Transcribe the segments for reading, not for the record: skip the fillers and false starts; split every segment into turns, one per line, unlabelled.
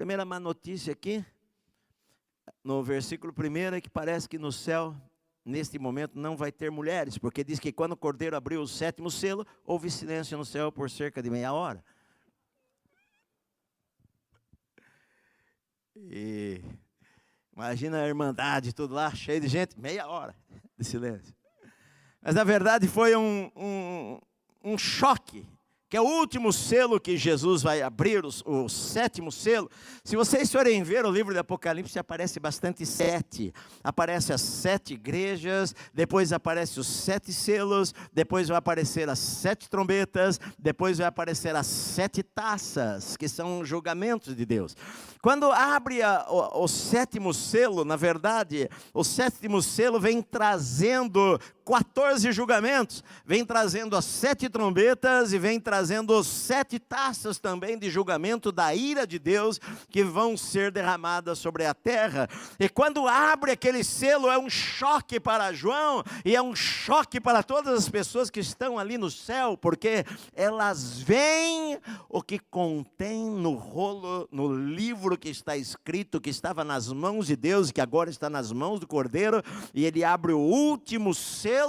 Primeira má notícia aqui, no versículo 1, é que parece que no céu, neste momento, não vai ter mulheres, porque diz que quando o Cordeiro abriu o 7º selo, houve silêncio no céu por cerca de meia hora. E imagina a irmandade, tudo lá, cheio de gente, meia hora de silêncio. Mas na verdade foi um choque, que é o último selo que Jesus vai abrir, o 7º selo. Se vocês forem ver o livro de Apocalipse, aparece bastante 7. Aparece as 7 igrejas, depois aparece os 7 selos, depois vai aparecer as 7 trombetas, depois vai aparecer as 7 taças, que são julgamentos de Deus. Quando abre o 7º selo, na verdade, o 7º selo vem trazendo 14 julgamentos, vem trazendo as 7 trombetas e vem trazendo as 7 taças também de julgamento da ira de Deus que vão ser derramadas sobre a terra. E quando abre aquele selo é um choque para João e é um choque para todas as pessoas que estão ali no céu, porque elas veem o que contém no rolo, no livro que está escrito, que estava nas mãos de Deus e que agora está nas mãos do Cordeiro, e ele abre o último selo,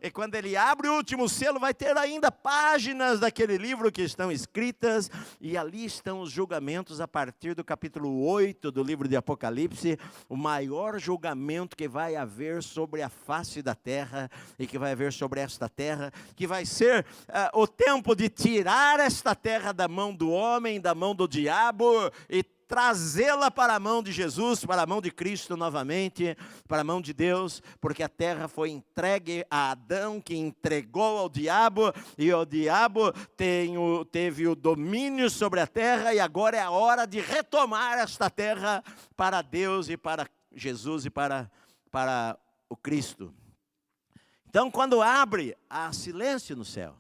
e quando ele abre o último selo, vai ter ainda páginas daquele livro que estão escritas, e ali estão os julgamentos a partir do capítulo 8 do livro de Apocalipse, o maior julgamento que vai haver sobre a face da terra, e que vai haver sobre esta terra, que vai ser o tempo de tirar esta terra da mão do homem, da mão do diabo, e trazê-la para a mão de Jesus, para a mão de Cristo novamente, para a mão de Deus, porque a terra foi entregue a Adão, que entregou ao diabo, e o diabo teve o domínio sobre a terra, e agora é a hora de retomar esta terra para Deus e para Jesus e para o Cristo. Então, quando abre, há silêncio no céu.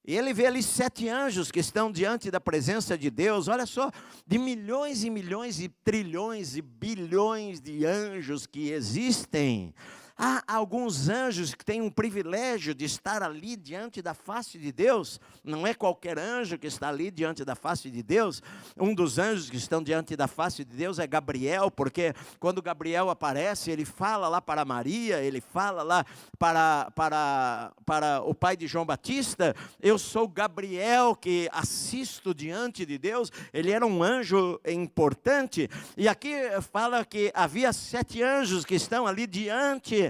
E ele vê ali 7 anjos que estão diante da presença de Deus. Olha só, de milhões e milhões e trilhões e bilhões de anjos que existem. Há alguns anjos que têm um privilégio de estar ali diante da face de Deus. Não é qualquer anjo que está ali diante da face de Deus. Um dos anjos que estão diante da face de Deus é Gabriel, porque quando Gabriel aparece, ele fala lá para Maria, ele fala lá para o pai de João Batista: eu sou Gabriel que assisto diante de Deus. Ele era um anjo importante. E aqui fala que havia 7 anjos que estão ali diante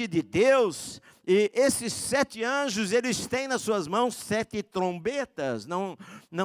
de Deus, e esses 7 anjos, eles têm nas suas mãos 7 trombetas, não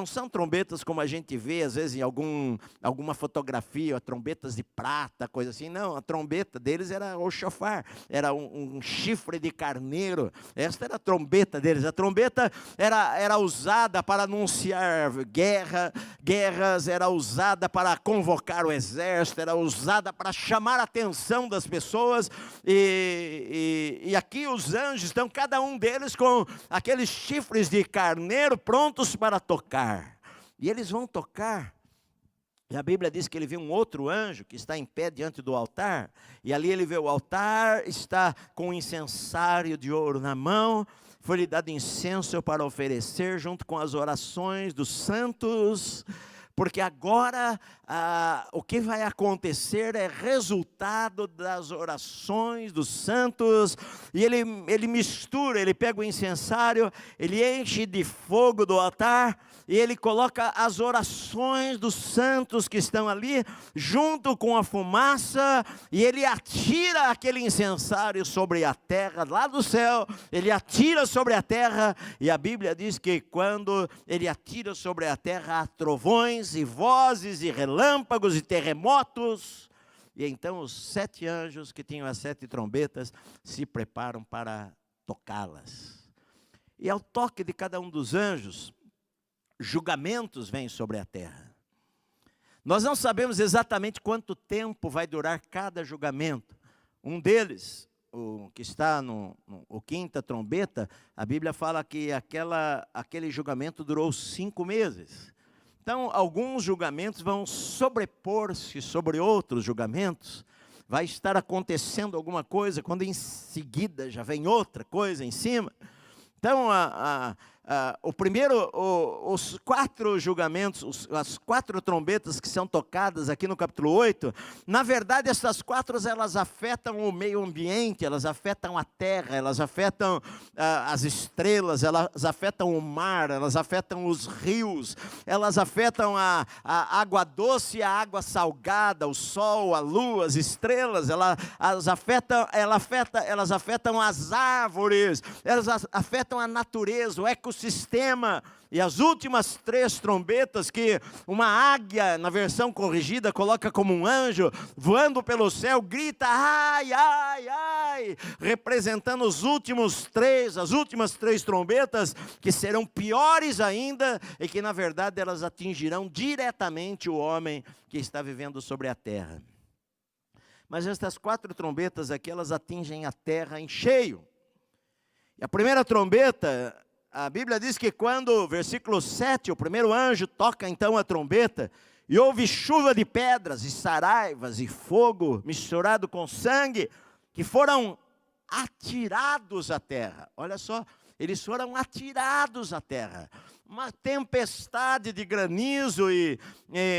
são trombetas como a gente vê às vezes em alguma fotografia, trombetas de prata, coisa assim. Não, a trombeta deles era o shofar, era um chifre de carneiro. Esta era a trombeta deles. A trombeta era usada para anunciar guerras, era usada para convocar o exército, era usada para chamar a atenção das pessoas, e aqui os anjos estão, cada um deles com aqueles chifres de carneiro prontos para tocar, e eles vão tocar. E a Bíblia diz que ele vê um outro anjo que está em pé diante do altar, e ali ele vê o altar, está com um incensário de ouro na mão, foi-lhe dado incenso para oferecer junto com as orações dos santos, porque agora o que vai acontecer é resultado das orações dos santos. E ele mistura, ele pega o incensário, ele enche de fogo do altar, e ele coloca as orações dos santos que estão ali, junto com a fumaça, e ele atira aquele incensário sobre a terra, lá do céu, ele atira sobre a terra, e a Bíblia diz que quando ele atira sobre a terra, há trovões e vozes e relâmpagos e terremotos, e então os 7 anjos que tinham as 7 trombetas se preparam para tocá-las. E ao toque de cada um dos anjos, julgamentos vêm sobre a terra. Nós não sabemos exatamente quanto tempo vai durar cada julgamento. Um deles, o que está no 5ª trombeta, a Bíblia fala que aquele julgamento durou 5 meses. Então, alguns julgamentos vão sobrepor-se sobre outros julgamentos. Vai estar acontecendo alguma coisa, quando em seguida já vem outra coisa em cima. Então, os 4 julgamentos, as 4 trombetas que são tocadas aqui no capítulo 8, na verdade essas 4 elas afetam o meio ambiente, elas afetam a terra, elas afetam as estrelas, elas afetam o mar, elas afetam os rios, elas afetam a água doce e a água salgada, o sol, a lua, as estrelas, elas afetam as árvores, elas afetam a natureza, o ecossistema. E as últimas 3 trombetas que uma águia, na versão corrigida, coloca como um anjo, voando pelo céu, grita, ai, ai, ai, representando as últimas 3 trombetas, que serão piores ainda, e que na verdade elas atingirão diretamente o homem que está vivendo sobre a terra. Mas estas 4 trombetas aqui, elas atingem a terra em cheio. E a primeira trombeta, a Bíblia diz que quando, versículo 7, o primeiro anjo toca então a trombeta, e houve chuva de pedras e saraivas e fogo misturado com sangue, que foram atirados à terra. Olha só, eles foram atirados à terra. Uma tempestade de granizo e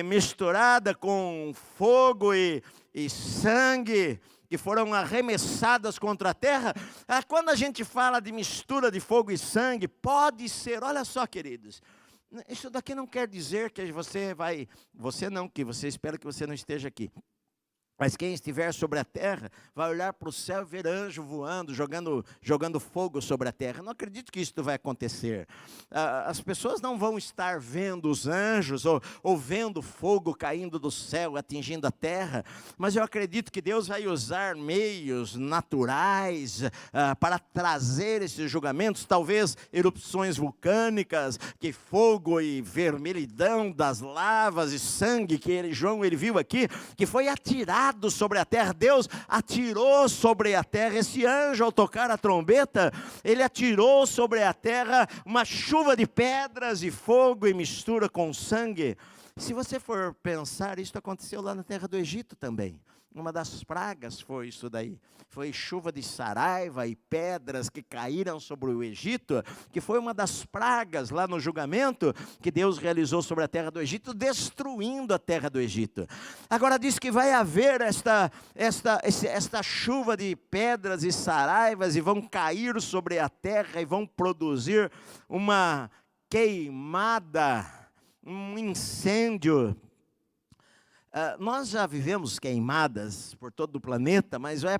misturada com fogo e sangue, que foram arremessadas contra a terra. Quando a gente fala de mistura de fogo e sangue, pode ser, olha só, queridos, isso daqui não quer dizer que você espera que você não esteja aqui. Mas quem estiver sobre a terra vai olhar para o céu e ver anjo voando, jogando fogo sobre a terra. Não acredito que isso vai acontecer. As pessoas não vão estar vendo os anjos ou vendo fogo caindo do céu, atingindo a terra. Mas eu acredito que Deus vai usar meios naturais para trazer esses julgamentos. Talvez erupções vulcânicas, que fogo e vermelhidão das lavas e sangue que João viu aqui, que foi atirado sobre a terra. Deus atirou sobre a terra, esse anjo ao tocar a trombeta, ele atirou sobre a terra uma chuva de pedras e fogo e mistura com sangue. Se você for pensar, isso aconteceu lá na terra do Egito também. Uma das pragas foi isso daí. Foi chuva de saraiva e pedras que caíram sobre o Egito, que foi uma das pragas lá no julgamento que Deus realizou sobre a terra do Egito, destruindo a terra do Egito. Agora diz que vai haver esta chuva de pedras e saraivas, e vão cair sobre a terra e vão produzir uma queimada, um incêndio. Nós já vivemos queimadas por todo o planeta, mas vai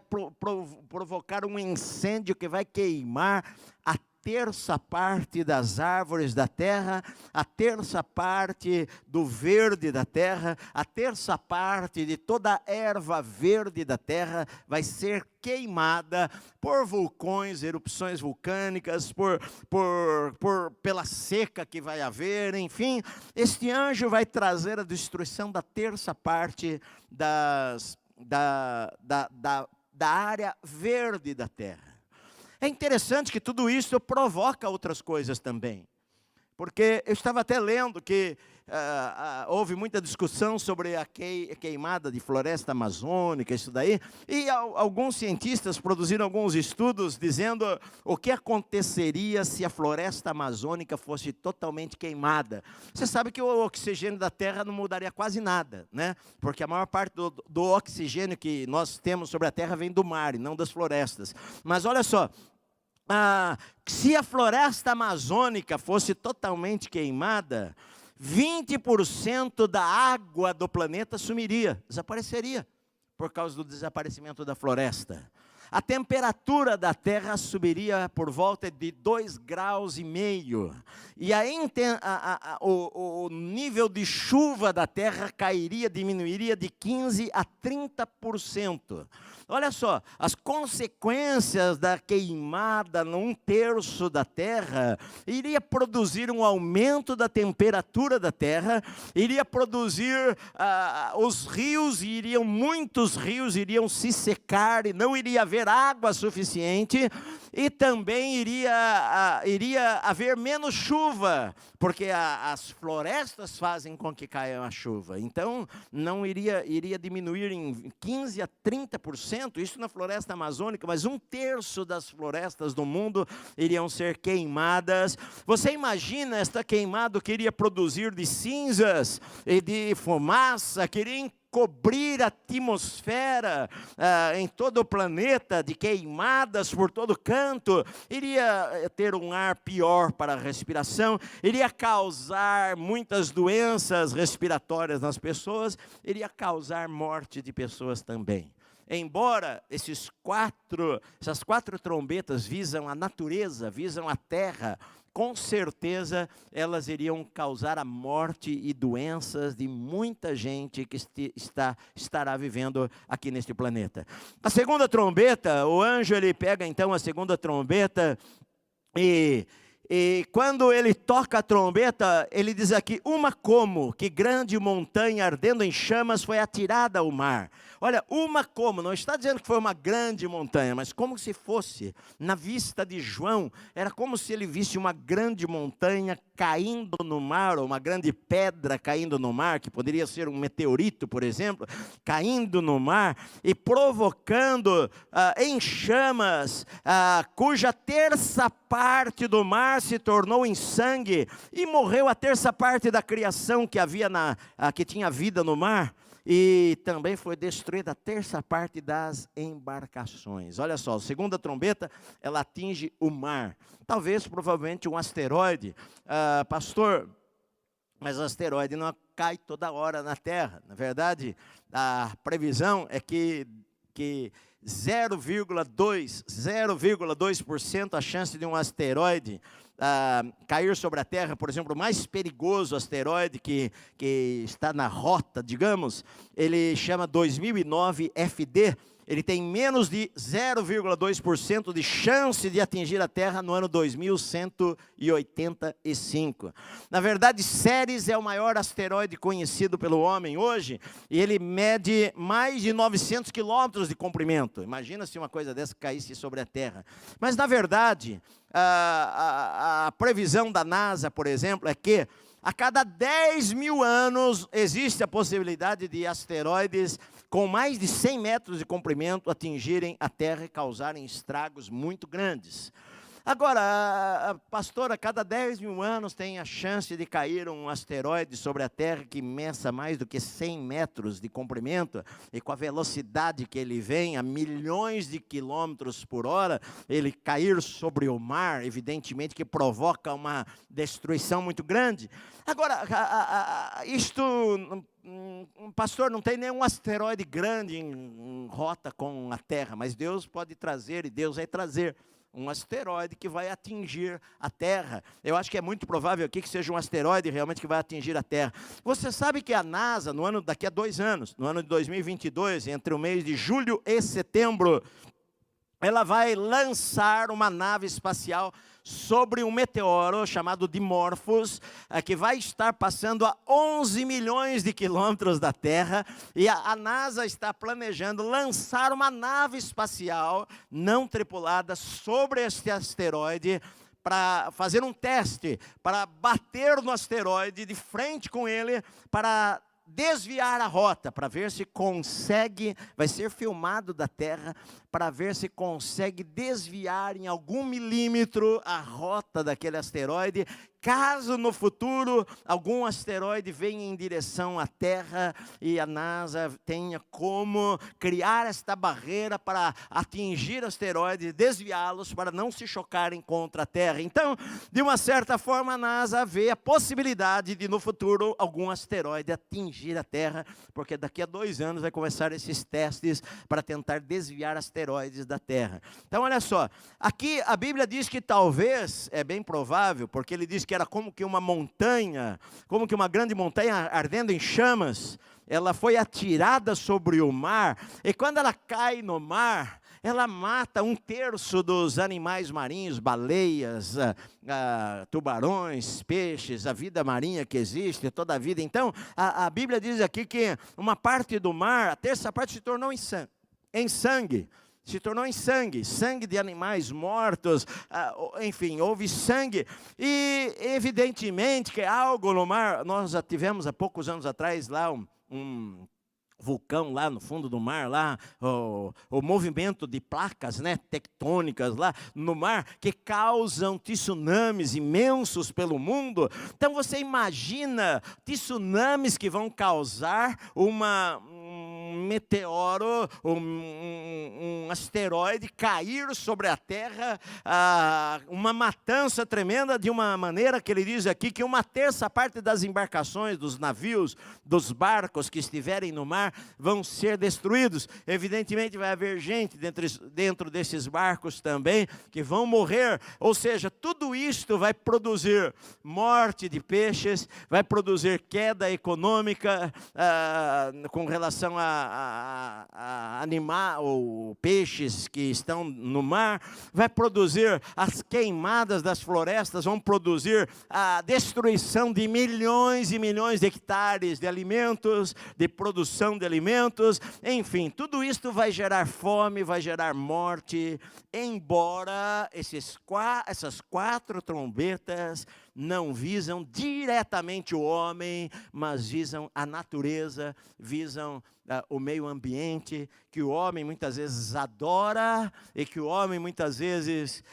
provocar um incêndio que vai queimar a 1/3 das árvores da terra, a 1/3 do verde da terra, a 1/3 de toda a erva verde da terra vai ser queimada por vulcões, erupções vulcânicas, pela seca que vai haver, enfim. Este anjo vai trazer a destruição da 1/3 da área verde da terra. É interessante que tudo isso provoca outras coisas também, porque eu estava até lendo que houve muita discussão sobre a queimada de floresta amazônica, isso daí, e alguns cientistas produziram alguns estudos dizendo o que aconteceria se a floresta amazônica fosse totalmente queimada. Você sabe que o oxigênio da terra não mudaria quase nada, né? Porque a maior parte do oxigênio que nós temos sobre a terra vem do mar e não das florestas. Mas olha só, se a floresta amazônica fosse totalmente queimada, 20% da água do planeta sumiria, desapareceria, por causa do desaparecimento da floresta. A temperatura da terra subiria por volta de 2,5 graus. E o nível de chuva da terra diminuiria de 15% a 30%. Olha só, as consequências da queimada num 1/3 da terra iria produzir um aumento da temperatura da terra, iria produzir muitos rios iriam se secar e não iria haver haver água suficiente e também iria haver menos chuva, porque as florestas fazem com que caia a chuva. Então, não iria diminuir em 15% a 30%, isso na floresta amazônica, mas 1/3 das florestas do mundo iriam ser queimadas. Você imagina esta queimada que iria produzir de cinzas e de fumaça, que iria cobrir a atmosfera em todo o planeta, de queimadas por todo canto, iria ter um ar pior para a respiração, iria causar muitas doenças respiratórias nas pessoas, iria causar morte de pessoas também. Embora essas quatro trombetas visam a natureza, visam a terra, com certeza elas iriam causar a morte e doenças de muita gente que estará vivendo aqui neste planeta. A segunda trombeta, o anjo ele pega então a segunda trombeta e quando ele toca a trombeta, ele diz aqui, que grande montanha ardendo em chamas foi atirada ao mar. Olha, não está dizendo que foi uma grande montanha, mas como se fosse, na vista de João, era como se ele visse uma grande montanha caindo no mar, ou uma grande pedra caindo no mar, que poderia ser um meteorito, por exemplo, caindo no mar e provocando em chamas, cuja terça parte do mar se tornou em sangue, e morreu a terça parte da criação que tinha vida no mar, e também foi destruída a terça parte das embarcações. Olha só, a segunda trombeta, ela atinge o mar, provavelmente um asteroide. Pastor, mas o asteroide não cai toda hora na Terra. Na verdade, a previsão é que 0,2% a chance de um asteroide cair sobre a Terra. Por exemplo, o mais perigoso asteroide que está na rota, digamos, ele chama 2009 FD, ele tem menos de 0,2% de chance de atingir a Terra no ano 2185. Na verdade, Ceres é o maior asteroide conhecido pelo homem hoje, e ele mede mais de 900 quilômetros de comprimento. Imagina se uma coisa dessa caísse sobre a Terra. Mas, na verdade, a previsão da NASA, por exemplo, é que a cada 10 mil anos existe a possibilidade de asteroides com mais de 100 metros de comprimento atingirem a Terra e causarem estragos muito grandes. Agora, pastor, a cada 10 mil anos tem a chance de cair um asteroide sobre a Terra que meça mais do que 100 metros de comprimento, e com a velocidade que ele vem, a milhões de quilômetros por hora, ele cair sobre o mar, evidentemente que provoca uma destruição muito grande. Agora, pastor, não tem nenhum asteroide grande em rota com a Terra, mas Deus pode trazer, e Deus vai trazer um asteroide que vai atingir a Terra. Eu acho que é muito provável aqui que seja um asteroide realmente que vai atingir a Terra. Você sabe que a NASA, daqui a 2 anos, no ano de 2022, entre o mês de julho e setembro, ela vai lançar uma nave espacial sobre um meteoro chamado Dimorphos, que vai estar passando a 11 milhões de quilômetros da Terra, e a NASA está planejando lançar uma nave espacial não tripulada sobre este asteroide, para fazer um teste, para bater no asteroide de frente com ele, para desviar a rota, para ver se consegue, vai ser filmado da Terra, para ver se consegue desviar em algum milímetro a rota daquele asteroide, caso no futuro algum asteroide venha em direção à Terra e a NASA tenha como criar esta barreira para atingir asteroides, desviá-los para não se chocarem contra a Terra. Então, de uma certa forma, a NASA vê a possibilidade de no futuro algum asteroide atingir a Terra, porque daqui a 2 anos vai começar esses testes para tentar desviar asteroides da Terra. Então, olha só, aqui a Bíblia diz que talvez, é bem provável, porque ele diz que era como que uma montanha, como que uma grande montanha ardendo em chamas, ela foi atirada sobre o mar, e quando ela cai no mar, ela mata 1/3 dos animais marinhos, baleias, tubarões, peixes, a vida marinha que existe, toda a vida. Então, a Bíblia diz aqui que uma parte do mar, a terça parte se tornou em sangue. se tornou em sangue, sangue de animais mortos, enfim, houve sangue. E evidentemente que algo no mar, nós já tivemos há poucos anos atrás lá um vulcão lá no fundo do mar, lá, o movimento de placas, né, tectônicas lá no mar, que causam tsunamis imensos pelo mundo. Então você imagina tsunamis que vão causar um meteoro, um asteroide cair sobre a Terra, uma matança tremenda, de uma maneira que ele diz aqui, que 1/3 das embarcações, dos navios, dos barcos que estiverem no mar, vão ser destruídos. Evidentemente vai haver gente dentro desses barcos também, que vão morrer. Ou seja, tudo isto vai produzir morte de peixes, vai produzir queda econômica com relação a animar ou peixes que estão no mar, vai produzir as queimadas das florestas, vão produzir a destruição de milhões e milhões de hectares de alimentos, de produção de alimentos, enfim, tudo isto vai gerar fome, vai gerar morte, embora essas 4 trombetas não visam diretamente o homem, mas visam a natureza, visam o meio ambiente, que o homem muitas vezes adora e que o homem muitas vezes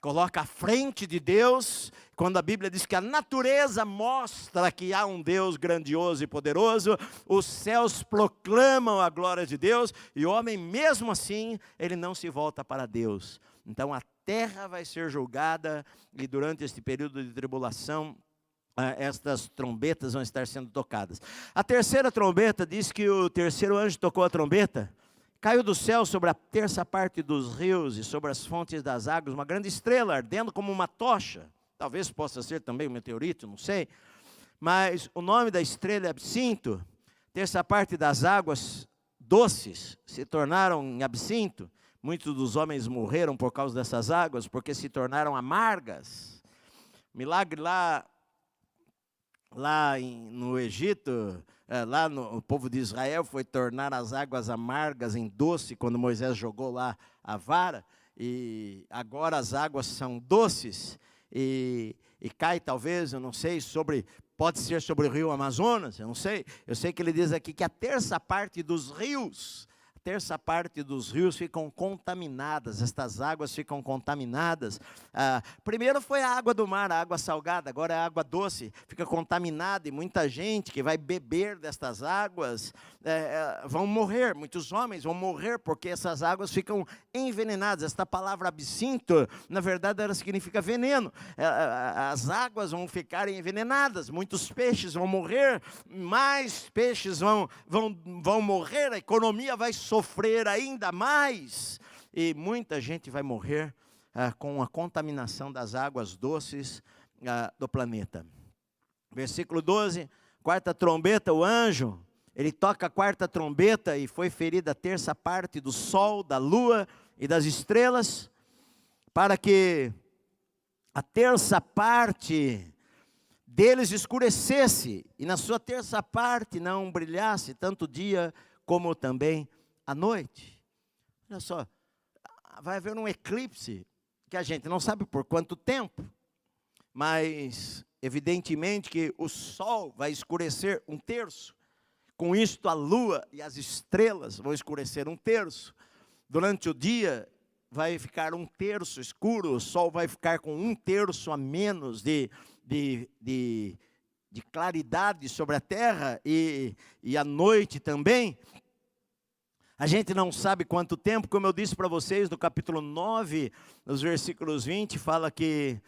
coloca à frente de Deus, quando a Bíblia diz que a natureza mostra que há um Deus grandioso e poderoso, os céus proclamam a glória de Deus, e o homem mesmo assim, ele não se volta para Deus. Então a terra vai ser julgada, e durante este período de tribulação, estas trombetas vão estar sendo tocadas. A terceira trombeta diz que o terceiro anjo tocou a trombeta, caiu do céu sobre a 1/3 dos rios e sobre as fontes das águas uma grande estrela ardendo como uma tocha. Talvez possa ser também um meteorito, não sei. Mas o nome da estrela é absinto. 1/3 das águas doces se tornaram em absinto. Muitos dos homens morreram por causa dessas águas, porque se tornaram amargas. Milagre no Egito, o povo de Israel foi tornar as águas amargas em doce, quando Moisés jogou lá a vara, e agora as águas são doces, e cai talvez, eu não sei, pode ser sobre o rio Amazonas, eu não sei. Eu sei que ele diz aqui que a 1/3 dos rios, ficam contaminadas, estas águas ficam contaminadas. Primeiro foi a água do mar, a água salgada, agora é a água doce, fica contaminada, e muita gente que vai beber destas águas vão morrer, muitos homens vão morrer, porque essas águas ficam envenenadas. Esta palavra absinto, na verdade, ela significa veneno. As águas vão ficar envenenadas, muitos peixes vão morrer, mais peixes vão morrer, a economia vai sofrer ainda mais, e muita gente vai morrer com a contaminação das águas doces do planeta. Versículo 12, 4ª trombeta, o anjo, ele toca a 4ª trombeta, e foi ferida a 1/3 do sol, da lua e das estrelas, para que a 1/3 deles escurecesse, e na sua 1/3 não brilhasse tanto o dia como também a noite. Olha só, vai haver um eclipse, que a gente não sabe por quanto tempo, mas evidentemente que o sol vai escurecer 1/3, com isto a lua e as estrelas vão escurecer 1/3, durante o dia vai ficar 1/3 escuro, o sol vai ficar com 1/3 a menos de claridade sobre a terra, e a noite também. A gente não sabe quanto tempo, como eu disse para vocês, no capítulo 9, nos versículos 20, fala que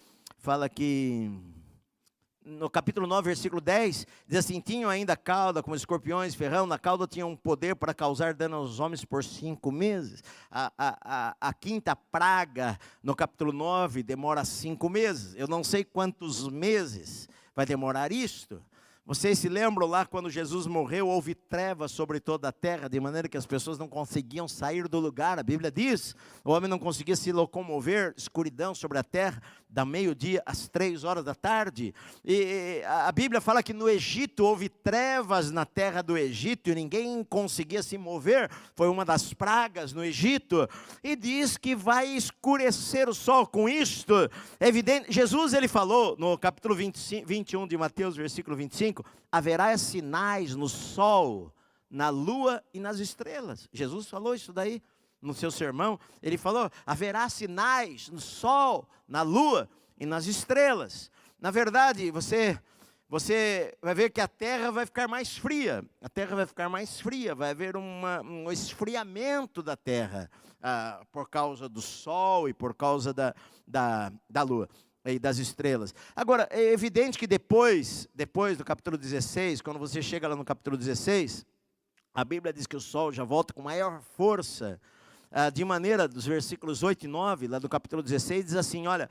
no capítulo 9, versículo 10, diz assim: tinham ainda cauda, como escorpiões, ferrão, na cauda tinham um poder para causar dano aos homens por 5 meses. A 5ª praga, no capítulo 9, demora 5 meses. Eu não sei quantos meses vai demorar isto, Vocês se lembram lá quando Jesus morreu, houve trevas sobre toda a terra, de maneira que as pessoas não conseguiam sair do lugar. A Bíblia diz, o homem não conseguia se locomover, escuridão sobre a terra, da meio-dia às 3 horas da tarde. E a Bíblia fala que no Egito houve trevas na terra do Egito, e ninguém conseguia se mover, foi uma das pragas no Egito. E diz que vai escurecer o sol. Com isto, é evidente, Jesus ele falou no capítulo 21 de Mateus, versículo 25, haverá sinais no sol, na lua e nas estrelas. Jesus falou isso daí no seu sermão. Ele falou, haverá sinais no sol, na lua e nas estrelas. Na verdade, você vai ver que a terra vai ficar mais fria. A terra vai ficar mais fria, vai haver um esfriamento da terra, por causa do sol e por causa da lua e das estrelas. Agora, é evidente que depois do capítulo 16, quando você chega lá no capítulo 16, a Bíblia diz que o sol já volta com maior força, de maneira, dos versículos 8 e 9, lá do capítulo 16, diz assim, olha,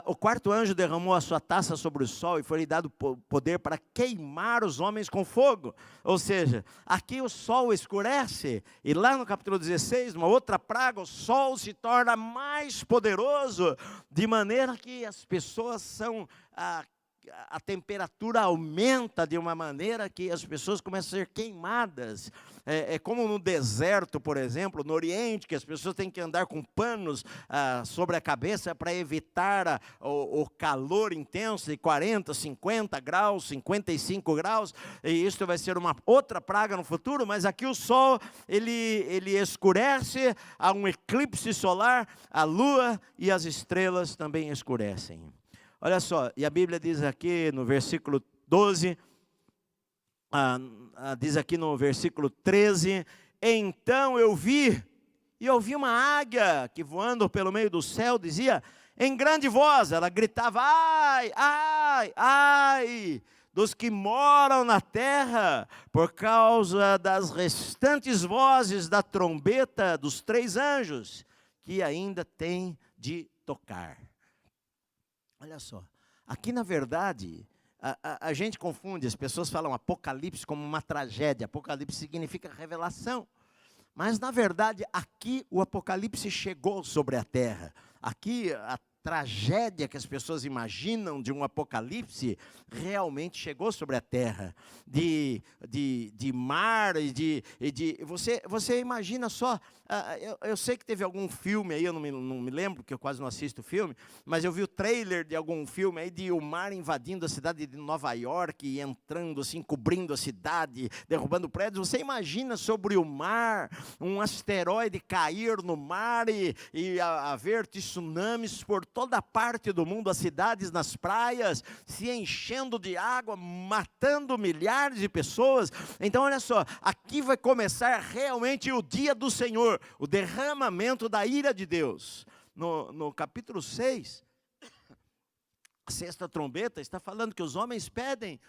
o quarto anjo derramou a sua taça sobre o sol e foi-lhe dado poder para queimar os homens com fogo. Ou seja, aqui o sol escurece, e lá no capítulo 16, uma outra praga, o sol se torna mais poderoso, de maneira que as pessoas são... a temperatura aumenta de uma maneira que as pessoas começam a ser queimadas. É como no deserto, por exemplo, no Oriente, que as pessoas têm que andar com panos sobre a cabeça para evitar o calor intenso de 40, 50 graus, 55 graus, e isso vai ser uma outra praga no futuro, mas aqui o sol, ele escurece, há um eclipse solar, a lua e as estrelas também escurecem. Olha só, e a Bíblia diz aqui no versículo 12, diz aqui no versículo 13, então eu vi, e ouvi uma águia que voando pelo meio do céu dizia, em grande voz, ela gritava, ai, ai, ai, dos que moram na terra, por causa das restantes vozes da trombeta dos 3 anjos, que ainda tem de tocar. Olha só, aqui na verdade, a gente confunde, as pessoas falam Apocalipse como uma tragédia. Apocalipse significa revelação. Mas na verdade, aqui o Apocalipse chegou sobre a terra. Aqui a tragédia que as pessoas imaginam de um Apocalipse realmente chegou sobre a terra, de mar e de você imagina só, eu sei que teve algum filme aí, eu não me lembro, porque eu quase não assisto filme, mas eu vi o trailer de algum filme aí de o mar invadindo a cidade de Nova York e entrando assim, cobrindo a cidade, derrubando prédios. Você imagina sobre o mar, um asteroide cair no mar e haver tsunamis por toda parte do mundo, as cidades nas praias se enchendo de água, matando milhares de pessoas. Então olha só, aqui vai começar realmente o dia do Senhor, o derramamento da ira de Deus. No capítulo 6, a 6ª trombeta está falando que os homens pedem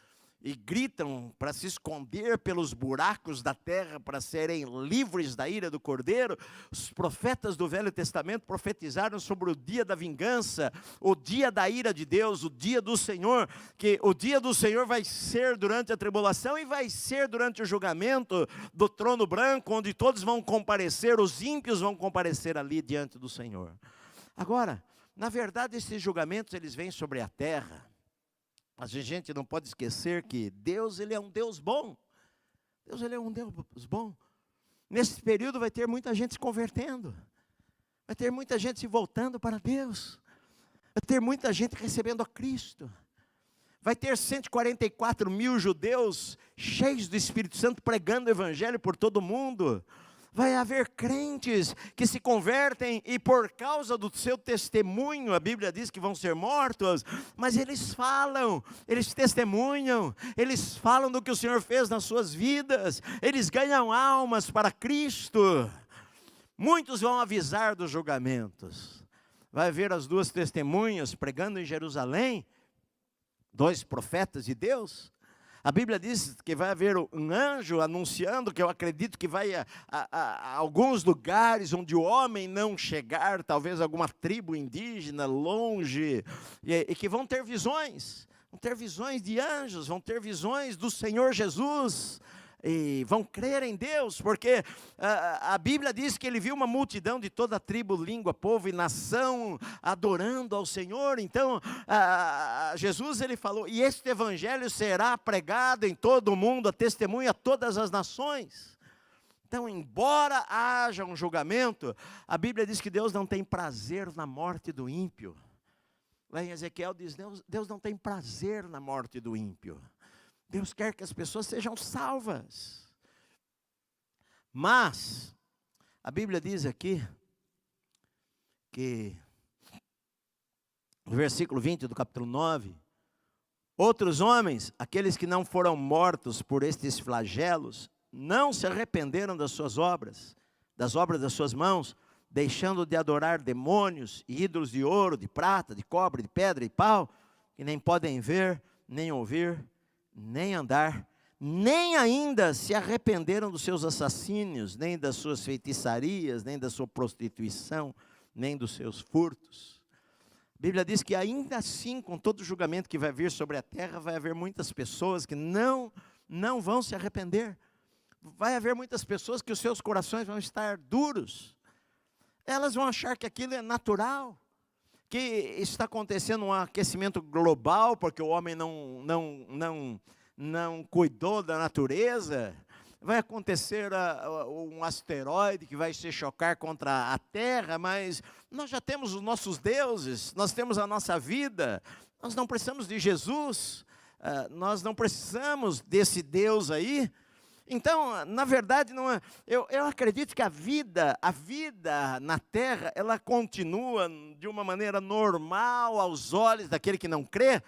e gritam para se esconder pelos buracos da terra, para serem livres da ira do Cordeiro. Os profetas do Velho Testamento profetizaram sobre o dia da vingança, o dia da ira de Deus, o dia do Senhor, que o dia do Senhor vai ser durante a tribulação e vai ser durante o julgamento do trono branco, onde todos vão comparecer, os ímpios vão comparecer ali diante do Senhor. Agora, na verdade, esses julgamentos eles vêm sobre a terra. Mas a gente não pode esquecer que Deus, Ele é um Deus bom. Deus, Ele é um Deus bom. Nesse período vai ter muita gente se convertendo. Vai ter muita gente se voltando para Deus. Vai ter muita gente recebendo a Cristo. Vai ter 144 mil judeus cheios do Espírito Santo pregando o Evangelho por todo o mundo. Vai haver crentes que se convertem e por causa do seu testemunho, a Bíblia diz que vão ser mortos, mas eles falam, eles testemunham, eles falam do que o Senhor fez nas suas vidas, eles ganham almas para Cristo. Muitos vão avisar dos julgamentos. Vai ver as 2 testemunhas pregando em Jerusalém, 2 profetas de Deus. A Bíblia diz que vai haver um anjo anunciando, que eu acredito que vai a alguns lugares onde o homem não chegar, talvez alguma tribo indígena longe, e que vão ter visões. vão ter visões de anjos, vão ter visões do Senhor Jesus, e vão crer em Deus, porque a Bíblia diz que ele viu uma multidão de toda tribo, língua, povo e nação adorando ao Senhor. Então Jesus ele falou, e este evangelho será pregado em todo o mundo, a testemunha a todas as nações. Então, embora haja um julgamento, a Bíblia diz que Deus não tem prazer na morte do ímpio. Lá em Ezequiel diz, Deus não tem prazer na morte do ímpio. Deus quer que as pessoas sejam salvas. Mas, a Bíblia diz aqui, que, no versículo 20 do capítulo 9, outros homens, aqueles que não foram mortos por estes flagelos, não se arrependeram das suas obras, das obras das suas mãos, deixando de adorar demônios e ídolos de ouro, de prata, de cobre, de pedra e pau, que nem podem ver, nem ouvir, nem andar, nem ainda se arrependeram dos seus assassínios, nem das suas feitiçarias, nem da sua prostituição, nem dos seus furtos. A Bíblia diz que ainda assim, com todo o julgamento que vai vir sobre a terra, vai haver muitas pessoas que não vão se arrepender. Vai haver muitas pessoas que os seus corações vão estar duros. Elas vão achar que aquilo é natural, que está acontecendo um aquecimento global, porque o homem não cuidou da natureza. Vai acontecer um asteroide que vai se chocar contra a Terra, mas nós já temos os nossos deuses, nós temos a nossa vida, nós não precisamos de Jesus, nós não precisamos desse Deus aí. Então, na verdade, eu acredito que a vida na terra, ela continua de uma maneira normal aos olhos daquele que não crê,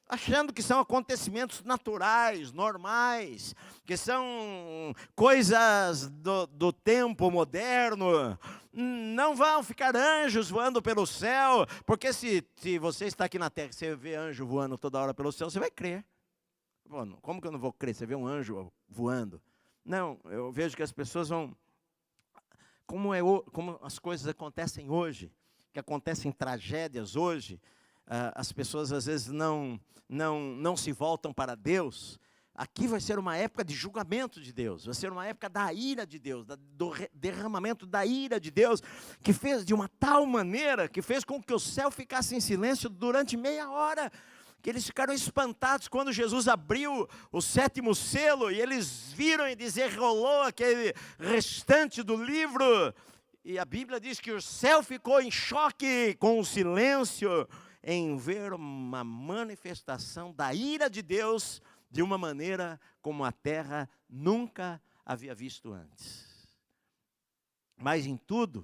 achando que são acontecimentos naturais, normais, que são coisas do tempo moderno. Não vão ficar anjos voando pelo céu, porque se você está aqui na terra e você vê anjo voando toda hora pelo céu, você vai crer. Bom, como que eu não vou crer? Você vê um anjo voando? Não, eu vejo que as pessoas vão... Como as coisas acontecem hoje, que acontecem tragédias hoje, as pessoas às vezes não se voltam para Deus. Aqui vai ser uma época de julgamento de Deus, vai ser uma época da ira de Deus, do derramamento da ira de Deus, que fez de uma tal maneira, que fez com que o céu ficasse em silêncio durante meia hora, que eles ficaram espantados quando Jesus abriu o 7º selo, e eles viram e desenrolou aquele restante do livro, e a Bíblia diz que o céu ficou em choque com o silêncio, em ver uma manifestação da ira de Deus, de uma maneira como a terra nunca havia visto antes. Mas em tudo,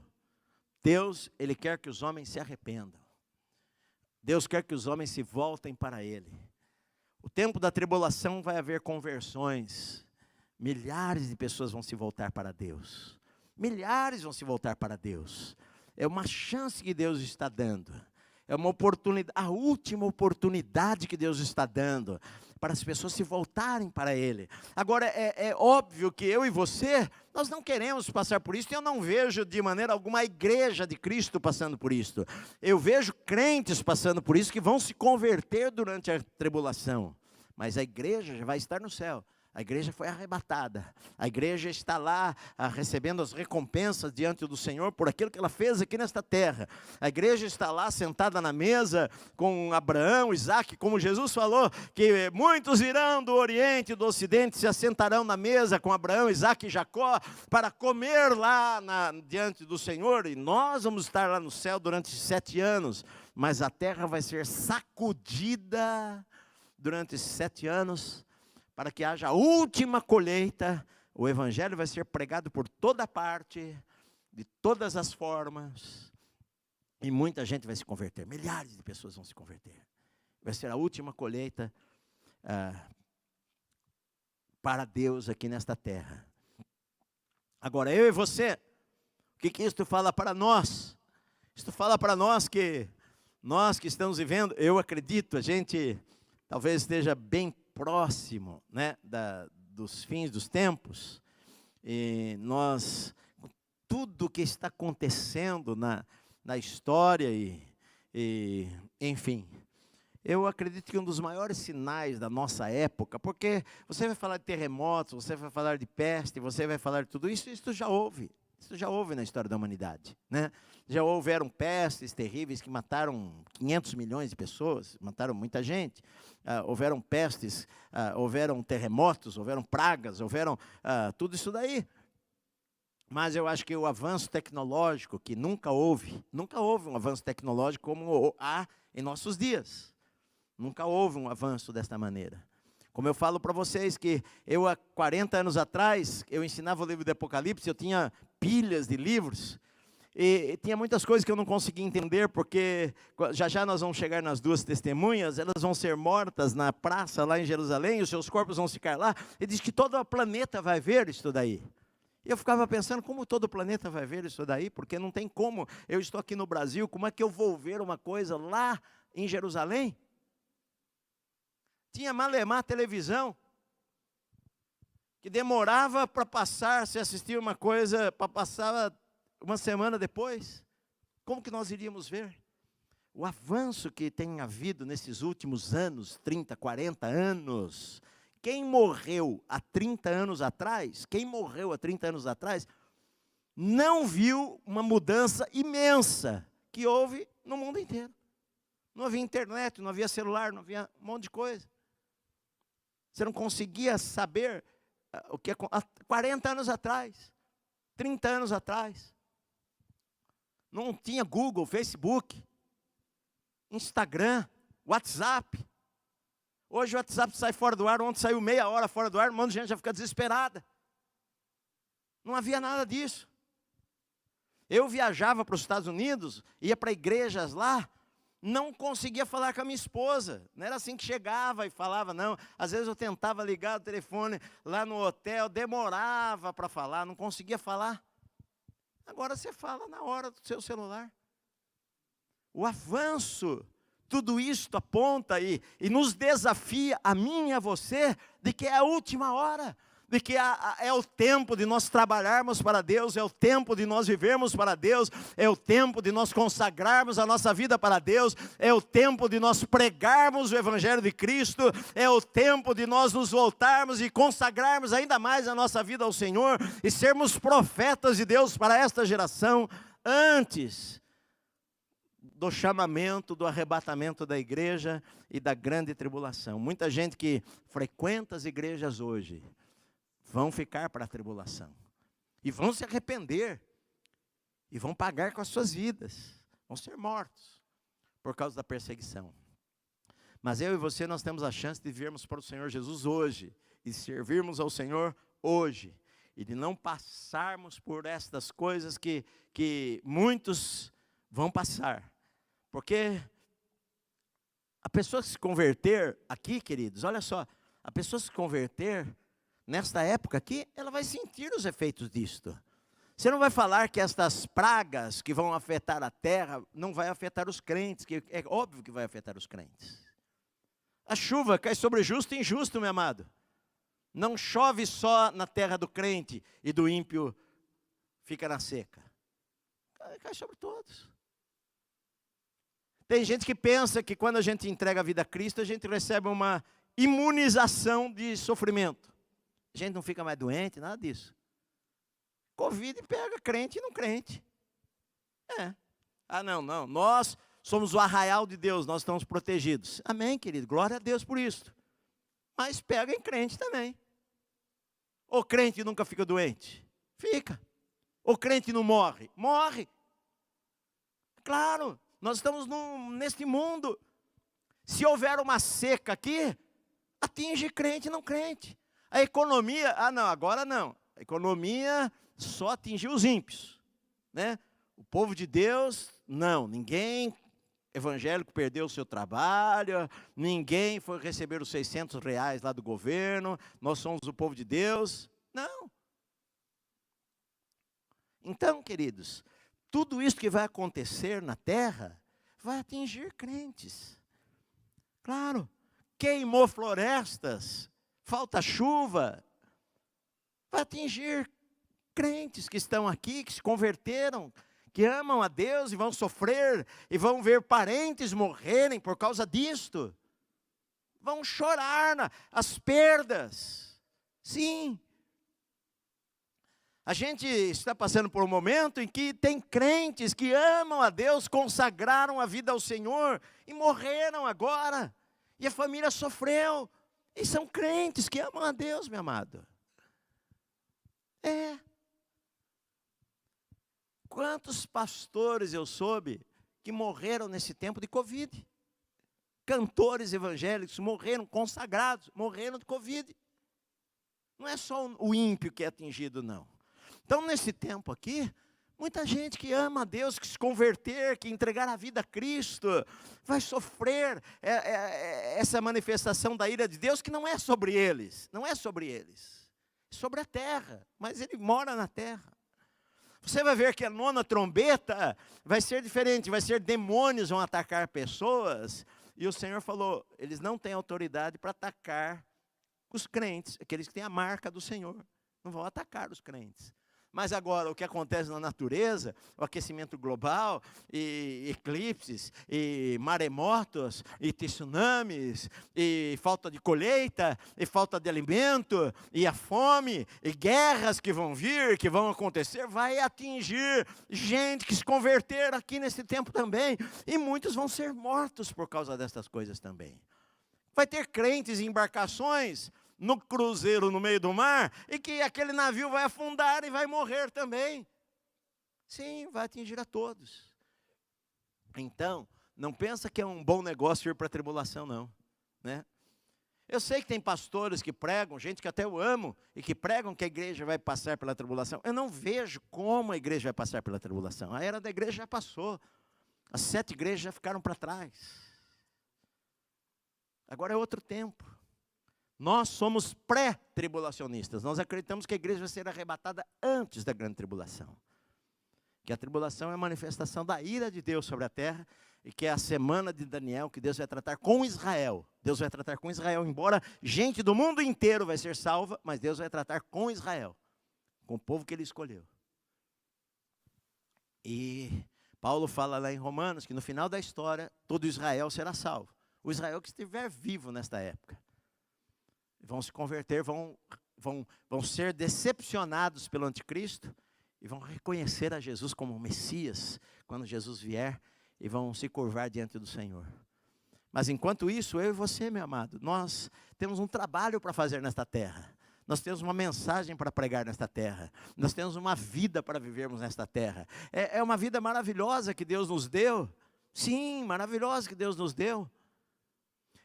Deus, Ele quer que os homens se arrependam. Deus quer que os homens se voltem para Ele. O tempo da tribulação vai haver conversões. Milhares de pessoas vão se voltar para Deus. Milhares vão se voltar para Deus. É uma chance que Deus está dando. É uma oportunidade, a última oportunidade que Deus está dando para as pessoas se voltarem para Ele. Agora, é óbvio que eu e você, nós não queremos passar por isso, e eu não vejo de maneira alguma a igreja de Cristo passando por isso. Eu vejo crentes passando por isso, que vão se converter durante a tribulação, mas a igreja já vai estar no céu. A igreja foi arrebatada, a igreja está lá recebendo as recompensas diante do Senhor por aquilo que ela fez aqui nesta terra. A igreja está lá sentada na mesa com Abraão, Isaac, como Jesus falou, que muitos virão do Oriente e do Ocidente, se assentarão na mesa com Abraão, Isaac e Jacó, para comer lá diante do Senhor, e nós vamos estar lá no céu durante 7 anos, mas a terra vai ser sacudida durante esses 7 anos, para que haja a última colheita. O evangelho vai ser pregado por toda parte, de todas as formas, e muita gente vai se converter, milhares de pessoas vão se converter. Vai ser a última colheita para Deus aqui nesta terra. Agora, eu e você, o que isto fala para nós? Isto fala para nós que estamos vivendo, eu acredito, a gente talvez esteja bem próximo, né, dos fins dos tempos, e nós, tudo que está acontecendo na história, enfim, eu acredito que um dos maiores sinais da nossa época, porque você vai falar de terremotos, você vai falar de peste, você vai falar de tudo isso, isso já houve. Isso já houve na história da humanidade, né? Já houveram pestes terríveis que mataram 500 milhões de pessoas, mataram muita gente. Houveram pestes, houveram terremotos, houveram pragas, houveram tudo isso daí. Mas eu acho que o avanço tecnológico, que nunca houve um avanço tecnológico como há em nossos dias. Nunca houve um avanço desta maneira. Como eu falo para vocês que eu há 40 anos atrás, eu ensinava o livro do Apocalipse, eu tinha pilhas de livros, e tinha muitas coisas que eu não conseguia entender, porque já nós vamos chegar nas duas testemunhas, elas vão ser mortas na praça lá em Jerusalém, os seus corpos vão ficar lá, e diz que todo o planeta vai ver isso daí. E eu ficava pensando, como todo o planeta vai ver isso daí? Porque não tem como, eu estou aqui no Brasil, como é que eu vou ver uma coisa lá em Jerusalém? Tinha malemar televisão, que demorava para passar, se assistia uma coisa, para passar uma semana depois. Como que nós iríamos ver? O avanço que tem havido nesses últimos anos, 30, 40 anos. Quem morreu há 30 anos atrás, não viu uma mudança imensa que houve no mundo inteiro. Não havia internet, não havia celular, não havia um monte de coisa. Você não conseguia saber o que há 40 anos atrás, 30 anos atrás. Não tinha Google, Facebook, Instagram, WhatsApp. Hoje o WhatsApp sai fora do ar, ontem saiu meia hora fora do ar, um monte de gente já fica desesperada. Não havia nada disso. Eu viajava para os Estados Unidos, ia para igrejas lá, não conseguia falar com a minha esposa. Não era assim que chegava e falava, não. Às vezes eu tentava ligar o telefone lá no hotel, demorava para falar, não conseguia falar. Agora você fala na hora do seu celular. O avanço, tudo isto aponta e nos desafia, a mim e a você, de que é a última hora. De que é o tempo de nós trabalharmos para Deus, é o tempo de nós vivermos para Deus, é o tempo de nós consagrarmos a nossa vida para Deus, é o tempo de nós pregarmos o Evangelho de Cristo, é o tempo de nós nos voltarmos e consagrarmos ainda mais a nossa vida ao Senhor e sermos profetas de Deus para esta geração, antes do chamamento, do arrebatamento da igreja e da grande tribulação. Muita gente que frequenta as igrejas hoje vão ficar para a tribulação, e vão se arrepender, e vão pagar com as suas vidas, vão ser mortos, por causa da perseguição. Mas eu e você, nós temos a chance de virmos para o Senhor Jesus hoje, e servirmos ao Senhor hoje, e de não passarmos por estas coisas que muitos vão passar, porque a pessoa que se converter aqui, queridos, olha só, a pessoa se converter nesta época aqui, ela vai sentir os efeitos disto. Você não vai falar que estas pragas que vão afetar a terra, não vai afetar os crentes, que é óbvio que vai afetar os crentes. A chuva cai sobre justo e injusto, meu amado. Não chove só na terra do crente e do ímpio fica na seca. Cai sobre todos. Tem gente que pensa que quando a gente entrega a vida a Cristo, a gente recebe uma imunização de sofrimento. A gente não fica mais doente, nada disso. Covid pega crente e não crente. Não, nós somos o arraial de Deus, nós estamos protegidos. Amém, querido, glória a Deus por isso. Mas pega em crente também. O crente nunca fica doente? Fica. O crente não morre? Morre. Claro, nós estamos neste mundo. Se houver uma seca aqui, atinge crente e não crente. A economia, agora não. A economia só atingiu os ímpios, né? O povo de Deus, não. Ninguém evangélico perdeu o seu trabalho, ninguém foi receber os R$600 lá do governo, nós somos o povo de Deus. Não. Então, queridos, tudo isso que vai acontecer na terra, vai atingir crentes. Claro, queimou florestas, falta chuva, vai atingir crentes que estão aqui, que se converteram, que amam a Deus e vão sofrer, e vão ver parentes morrerem por causa disto. Vão chorar as perdas. Sim. A gente está passando por um momento em que tem crentes que amam a Deus, consagraram a vida ao Senhor e morreram agora. E a família sofreu. E são crentes que amam a Deus, meu amado. Quantos pastores eu soube que morreram nesse tempo de Covid? Cantores evangélicos morreram, consagrados, morreram de Covid. Não é só o ímpio que é atingido, não. Então, nesse tempo aqui, muita gente que ama a Deus, que se converter, que entregar a vida a Cristo, vai sofrer essa manifestação da ira de Deus, que não é sobre eles, não é sobre eles, é sobre a terra, mas ele mora na terra. Você vai ver que a nona trombeta vai ser diferente, vai ser demônios vão atacar pessoas, e o Senhor falou, eles não têm autoridade para atacar os crentes, aqueles que têm a marca do Senhor, não vão atacar os crentes. Mas agora, o que acontece na natureza, o aquecimento global, e eclipses, e maremotos, e tsunamis, e falta de colheita, e falta de alimento, e a fome, e guerras que vão vir, que vão acontecer, vai atingir gente que se converter aqui nesse tempo também. E muitos vão ser mortos por causa dessas coisas também. Vai ter crentes em embarcações no cruzeiro no meio do mar, e que aquele navio vai afundar e vai morrer também. Sim, vai atingir a todos. Então, não pensa que é um bom negócio ir para a tribulação, não. Né? Eu sei que tem pastores que pregam, gente que até eu amo, e que pregam que a igreja vai passar pela tribulação. Eu não vejo como a igreja vai passar pela tribulação. A era da igreja já passou. As 7 igrejas já ficaram para trás. Agora é outro tempo. Nós somos pré-tribulacionistas. Nós acreditamos que a igreja vai ser arrebatada antes da grande tribulação. Que a tribulação é a manifestação da ira de Deus sobre a terra, e que é a semana de Daniel, que Deus vai tratar com Israel. Deus vai tratar com Israel, embora gente do mundo inteiro vai ser salva, mas Deus vai tratar com Israel, com o povo que ele escolheu. E Paulo fala lá em Romanos que no final da história, todo Israel será salvo. O Israel que estiver vivo nesta época. Vão se converter, vão ser decepcionados pelo anticristo e vão reconhecer a Jesus como o Messias quando Jesus vier, e vão se curvar diante do Senhor. Mas enquanto isso, eu e você, meu amado, nós temos um trabalho para fazer nesta terra. Nós temos uma mensagem para pregar nesta terra. Nós temos uma vida para vivermos nesta terra. É uma vida maravilhosa que Deus nos deu. Sim, maravilhosa que Deus nos deu.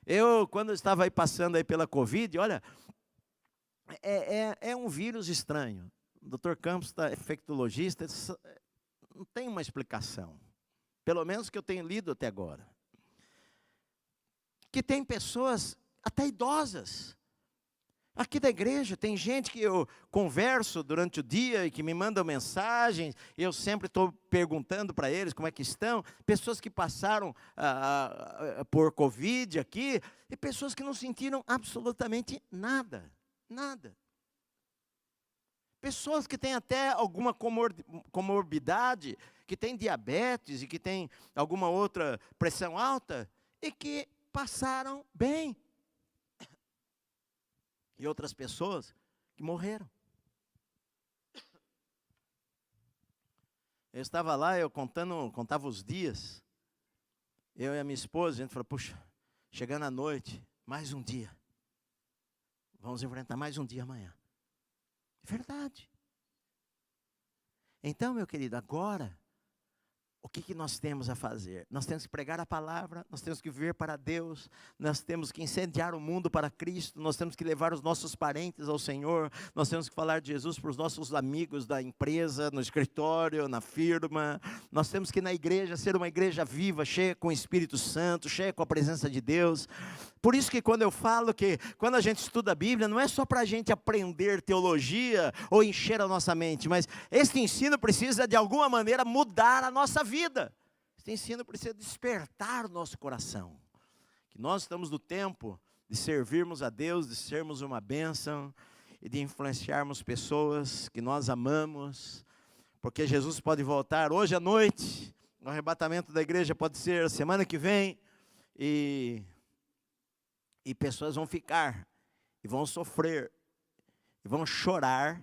Eu, quando estava aí passando aí pela Covid, olha, é um vírus estranho. O Dr. Campos é infectologista, não tem uma explicação. Pelo menos que eu tenho lido até agora. Que tem pessoas, até idosas. Aqui da igreja, tem gente que eu converso durante o dia e que me mandam mensagens, e eu sempre estou perguntando para eles como é que estão. Pessoas que passaram por Covid aqui, e pessoas que não sentiram absolutamente nada, nada. Pessoas que têm até alguma comorbidade, que têm diabetes e que têm alguma outra pressão alta, e que passaram bem. E outras pessoas que morreram. Eu estava lá, eu contava os dias. Eu e a minha esposa, a gente falou, puxa, chegando à noite, mais um dia. Vamos enfrentar mais um dia amanhã. É verdade. Então, meu querido, agora, o que nós temos a fazer? Nós temos que pregar a palavra, nós temos que viver para Deus, nós temos que incendiar o mundo para Cristo, nós temos que levar os nossos parentes ao Senhor, nós temos que falar de Jesus para os nossos amigos da empresa, no escritório, na firma. Nós temos que na igreja ser uma igreja viva, cheia com o Espírito Santo, cheia com a presença de Deus. Por isso que quando eu falo que quando a gente estuda a Bíblia, não é só para a gente aprender teologia ou encher a nossa mente, mas este ensino precisa de alguma maneira mudar a nossa vida. Este ensino precisa despertar o nosso coração. Que nós estamos no tempo de servirmos a Deus, de sermos uma bênção e de influenciarmos pessoas que nós amamos porque Jesus pode voltar hoje à noite, o arrebatamento da igreja pode ser semana que vem, e pessoas vão ficar, e vão sofrer, e vão chorar,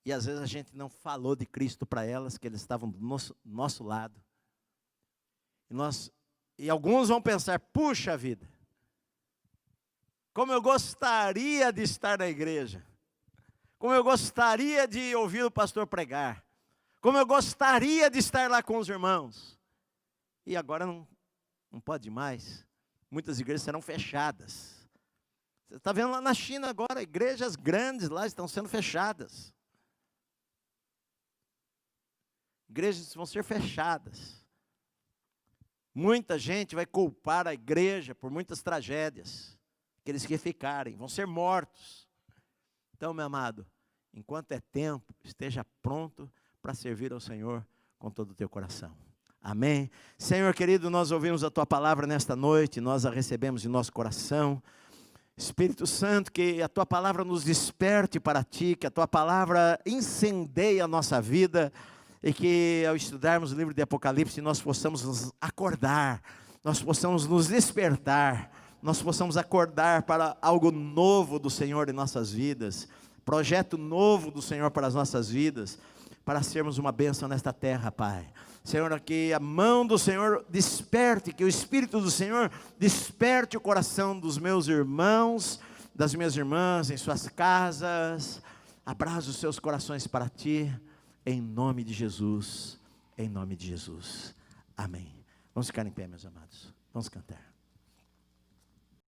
e às vezes a gente não falou de Cristo para elas, que eles estavam do nosso lado. E alguns vão pensar, puxa vida, como eu gostaria de estar na igreja, como eu gostaria de ouvir o pastor pregar, como eu gostaria de estar lá com os irmãos. E agora não pode mais, muitas igrejas serão fechadas. Você está vendo lá na China agora, igrejas grandes lá estão sendo fechadas. Igrejas vão ser fechadas. Muita gente vai culpar a igreja por muitas tragédias. Aqueles que ficarem, vão ser mortos. Então, meu amado, enquanto é tempo, esteja pronto para servir ao Senhor com todo o teu coração. Amém? Senhor querido, nós ouvimos a Tua palavra nesta noite, nós a recebemos em nosso coração. Espírito Santo, que a Tua palavra nos desperte para Ti, que a Tua palavra incendeie a nossa vida, e que ao estudarmos o livro de Apocalipse, nós possamos nos acordar, nós possamos nos despertar, nós possamos acordar para algo novo do Senhor em nossas vidas, projeto novo do Senhor para as nossas vidas, para sermos uma bênção nesta terra, Pai. Senhor, que a mão do Senhor desperte, que o Espírito do Senhor desperte o coração dos meus irmãos, das minhas irmãs em suas casas, abraça os seus corações para Ti, em nome de Jesus, em nome de Jesus, amém. Vamos ficar em pé, meus amados, vamos cantar.